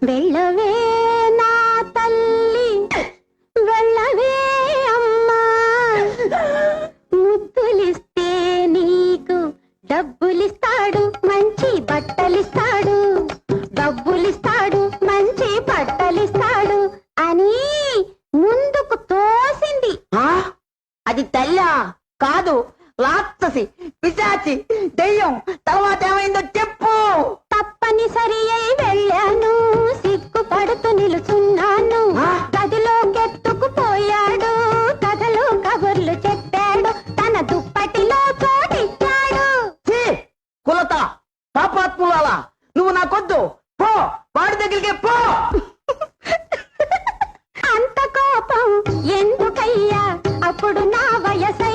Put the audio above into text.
వెళ్ళవే నా తల్లి వెళ్ళవే అమ్మా, ముద్దులిస్తే నీకు డబ్బులిస్తాడు, మంచి బట్టలిస్తాడు, డబ్బులిస్తాడు, మంచి బట్టలిస్తాడు అని ముందుకు తోసింది. అది తల్లా కాదు, రాక్షసి, పిశాచి, దెయ్యం. తర్వాత ఏమైందో చెప్పు. తప్పనిసరి అయి వెళ్ళాను, సిగ్గుపడుతూ నిలుచున్నాను. గదిలోకెత్తుకుపోయాడు, కథలు కబుర్లు చెప్పాడు, తన దుప్పటిలో చోటిచ్చాడు. కులత, పాపాత్ములాలా, నువ్వు నాకొద్దు, పో, వాడి దగ్గరికి పో. అంత కోపం ఎందుకయ్యా, అప్పుడు నా వయసై